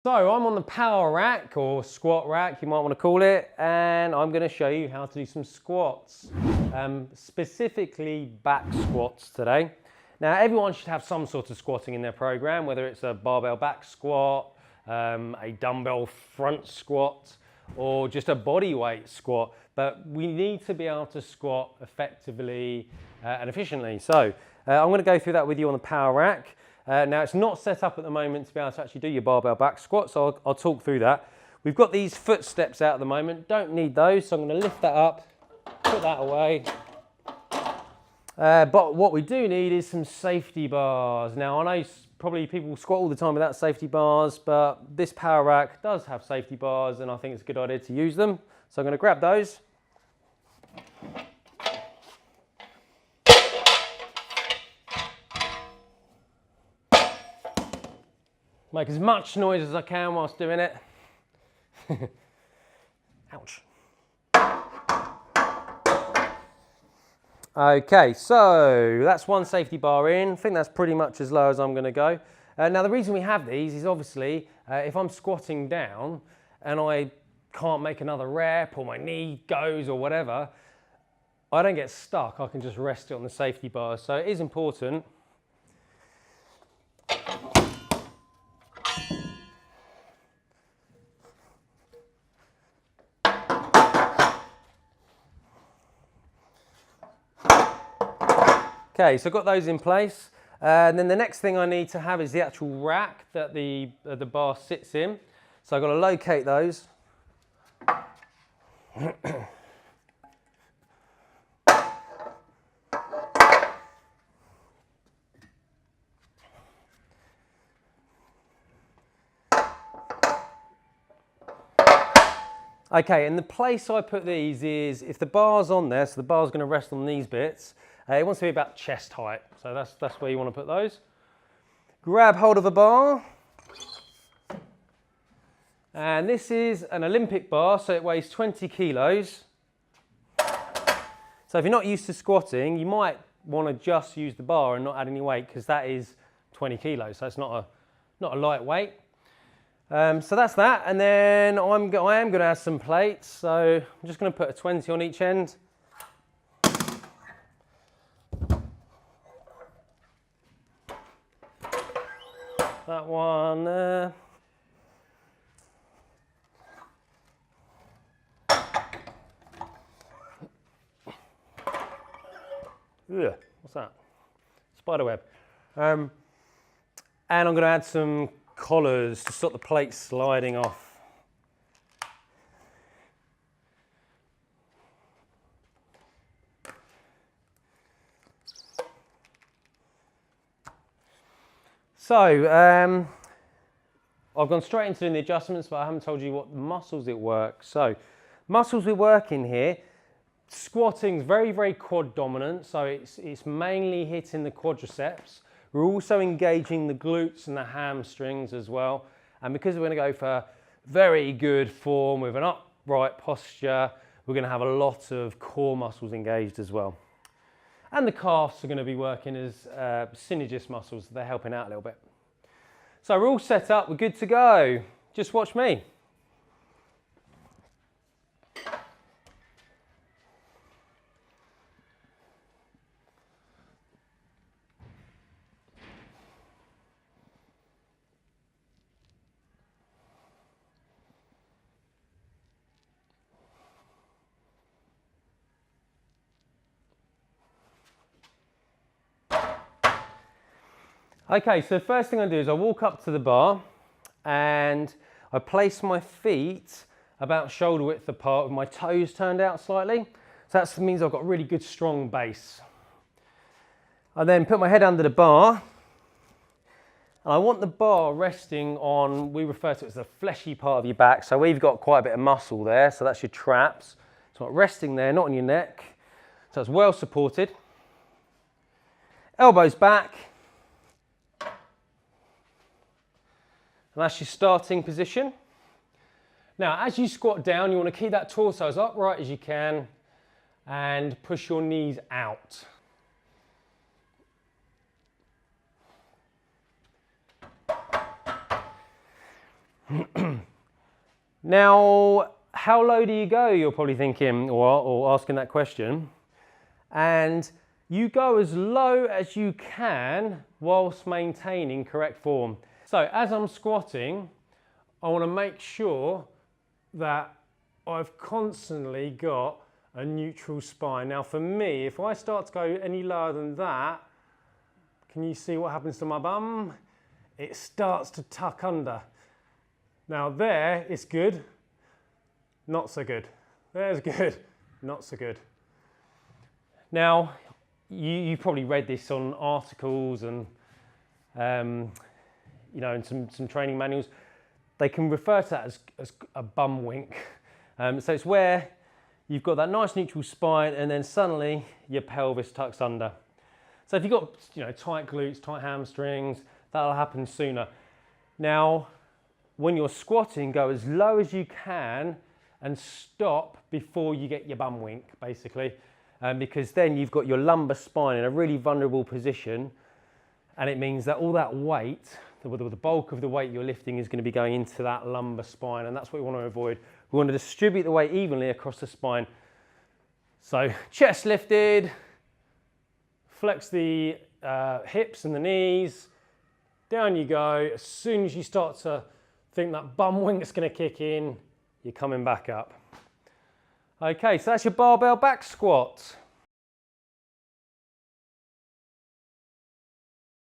So I'm on the power rack, or squat rack, you might want to call it, and I'm going to show you how to do some squats, specifically back squats today. Now everyone should have some sort of squatting in their program, whether it's a barbell back squat, a dumbbell front squat, or just a body weight squat, but we need to be able to squat effectively and efficiently. So I'm going to go through that with you on the power rack. Now it's not set up at the moment to be able to actually do your barbell back squat, so I'll talk through that. We've got these footsteps out at the moment, don't need those, so I'm going to lift that up, put that away. But what we do need is some safety bars. Now I know probably people squat all the time without safety bars, but this power rack does have safety bars and I think it's a good idea to use them. So I'm going to grab those. Make as much noise as I can whilst doing it. Ouch. Okay, so that's one safety bar in. I think that's pretty much as low as I'm going to go. Now the reason we have these is obviously if I'm squatting down and I can't make another rep or my knee goes or whatever, I don't get stuck. I can just rest it on the safety bar. So it is important. Okay, so I've got those in place. And then the next thing I need to have is the actual rack that the bar sits in. So I've got to locate those. Okay, and the place I put these is, if the bar's on there, so the bar's going to rest on these bits, it wants to be about chest height, so that's where you want to put those. Grab hold of a bar, and this is an Olympic bar, so it weighs 20 kilos. So if you're not used to squatting, you might want to just use the bar and not add any weight, because that is 20 kilos, so it's not a light weight. So that's that, and then I am going to add some plates, so I'm just going to put a 20 on each end. That one there. Ugh, what's that? Spider web. And I'm going to add some collars to stop the plate sliding off. So I've gone straight into doing the adjustments, but I haven't told you what muscles it works. So muscles we work in here, squatting is very, very quad dominant, so it's mainly hitting the quadriceps. We're also engaging the glutes and the hamstrings as well. And because we're going to go for very good form with an upright posture, we're going to have a lot of core muscles engaged as well. And the calves are going to be working as synergist muscles. They're helping out a little bit. So we're all set up. We're good to go. Just watch me. Okay, so the first thing I do is I walk up to the bar and I place my feet about shoulder width apart with my toes turned out slightly. So that means I've got really good strong base. I then put my head under the bar and I want the bar resting on, we refer to it as the fleshy part of your back. So we've got quite a bit of muscle there, so that's your traps. So it's resting there, not on your neck. So it's well supported. Elbows back. And that's your starting position. Now, as you squat down, you want to keep that torso as upright as you can and push your knees out. Now, how low do you go? You're probably thinking or asking that question. And you go as low as you can whilst maintaining correct form. So as I'm squatting, I want to make sure that I've constantly got a neutral spine. Now for me, if I start to go any lower than that, can you see what happens to my bum? It starts to tuck under. Now there, it's good, not so good. There's good, not so good. Now, you probably read this on articles and you know, in some training manuals. They can refer to that as a bum wink. So it's where you've got that nice neutral spine and then suddenly your pelvis tucks under. So if you've got, you know, tight glutes, tight hamstrings, that'll happen sooner. Now, when you're squatting, go as low as you can and stop before you get your bum wink, basically. Because then you've got your lumbar spine in a really vulnerable position, and it means that all that weight, the bulk of the weight you're lifting is going to be going into that lumbar spine, and that's what we want to avoid. We want to distribute the weight evenly across the spine. So chest lifted, flex the hips and the knees, down you go. As soon as you start to think that bum wink's going to kick in, you're coming back up. Okay, so that's your barbell back squat.